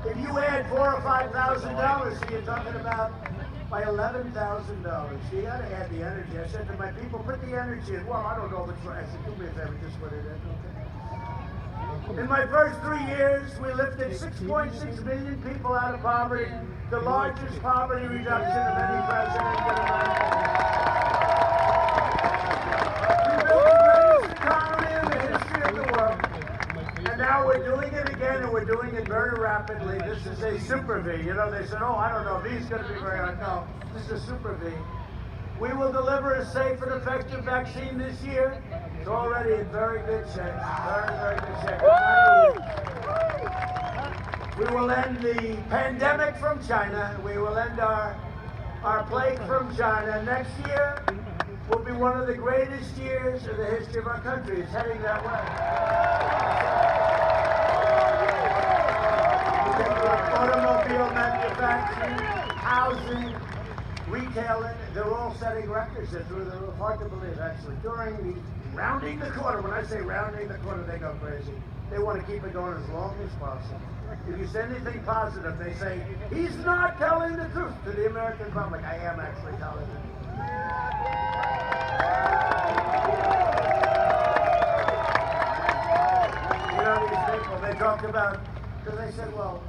If you add $4,000 or $5,000, so you're talking about by $11,000. So you got to add the energy. I said to my people, put the energy in. Well, I don't know if it's right. I said, do me a favor, just put it in, okay? In my first 3 years, we lifted 6.6 million people out of poverty, the largest poverty reduction of any president in America. We built the greatest economy in the history of the world. And now we're doing it again, and we're doing it very rapidly. This is a super V. You know, they said, oh, I don't know, V's going to be very hard. No, this is a super V. We will deliver a safe and effective vaccine this year. It's already in very good shape. Very, very good shape. We will end the pandemic from China. We will end our plague from China. Next year will be one of the greatest years in the history of our country. It's heading that way. Automobile manufacturing, housing, retailing, they're all setting records. They're through the roof. Hard to believe, actually. During the rounding the corner, when I say rounding the corner, they go crazy. They want to keep it going as long as possible. If you say anything positive, they say, he's not telling the truth to the American public. I am actually telling them. You know, these people, they talk about, because they said, well,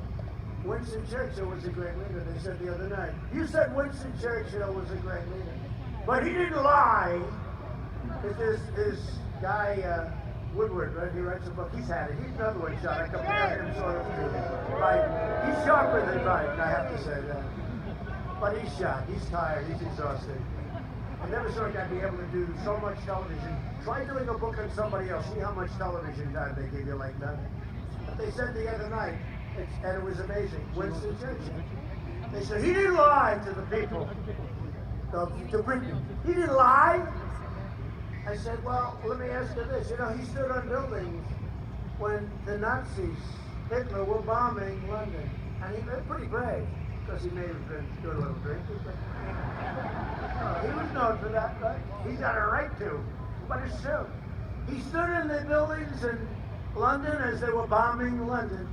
Winston Churchill was a great leader. They said the other night, you said Winston Churchill was a great leader, but he didn't lie. It's this guy, Woodward, right? He writes a book. He's had it. He's another one shot. I compare him sort of to Biden. He's sharper than Biden, I have to say that. But he's shot. He's tired. He's exhausted. I never saw a guy be able to do so much television. Try doing a book on somebody else. See how much television time they give you like that. But they said the other night, and it was amazing, Winston Churchill. They said, he didn't lie to the people, to Britain. He didn't lie. I said, well, let me ask you this. You know, he stood on buildings when the Nazis, Hitler, were bombing London. And he was pretty brave, because he may have been doing a little drinking. But he was known for that, right? He's got a right to, but it's true. He stood in the buildings in London as they were bombing London,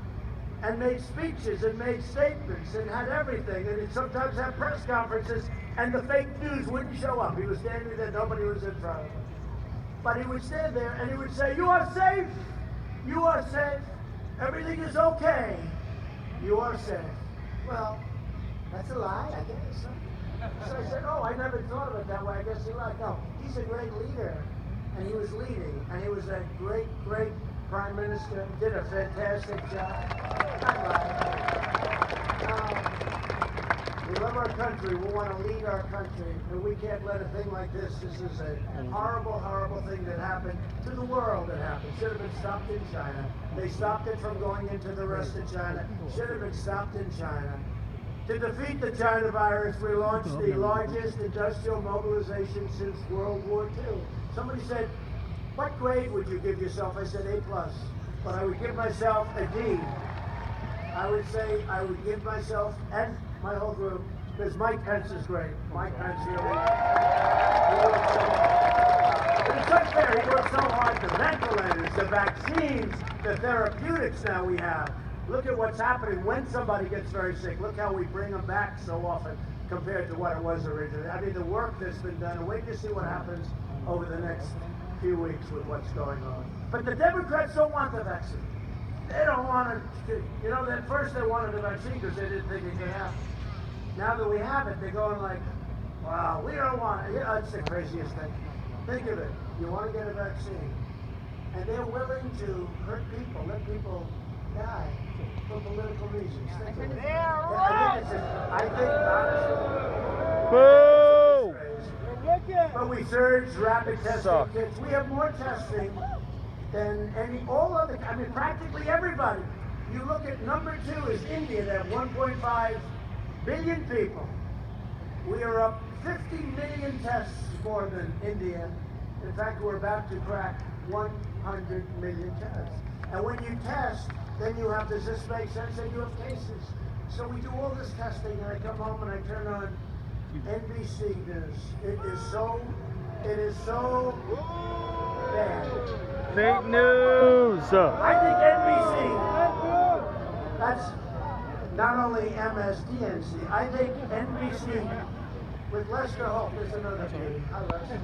and made speeches and made statements and had everything, and he'd sometimes have press conferences, and the fake news wouldn't show up. He was standing there, nobody was in front of him. But he would stand there and he would say, you are safe, you are safe, everything is okay, you are safe. Well, that's a lie, I guess. So I said, oh, I never thought of it that way, I guess he lied. No, he's a great leader, and he was leading, and he was a great, great Prime Minister, did a fantastic job. We love our country, we want to lead our country, and we can't let a thing like this. This is a horrible, horrible thing that happened to the world that happened. Should have been stopped in China. They stopped it from going into the rest of China. Should have been stopped in China. To defeat the China virus, we launched the largest industrial mobilization since World War II. Somebody said, what grade would you give yourself? I said A+. But I would give myself a D. I would say I would give myself, and my whole group, because Mike Pence is great. Mike Pence really. It's unfair. He worked so hard. The ventilators, the vaccines, the therapeutics now we have. Look at what's happening when somebody gets very sick. Look how we bring them back so often compared to what it was originally. I mean, the work that's been done, and wait to see what happens over the next few weeks with what's going on. But the Democrats don't want the vaccine. They don't want it. You know, at first they wanted the vaccine because they didn't think it could happen. Now that we have it, they're going like, wow, we don't want it. You know, it's the craziest thing. Think of it. You want to get a vaccine, and they're willing to hurt people, let people die for political reasons. Think of it. I think honestly. Boo! But we surged rapid testing kits. We have more testing than all other, I mean, practically everybody. You look at number 2 is India. They have 1.5 billion people. We are up 50 million tests more than India. In fact, we're about to crack 100 million tests. And when you test, then you have, does this make sense? And you have cases. So we do all this testing, and I come home and I turn on NBC News. It is so bad. Fake news! I think NBC, not only MSDNC, I think NBC with Lester Holt is another game. I love it.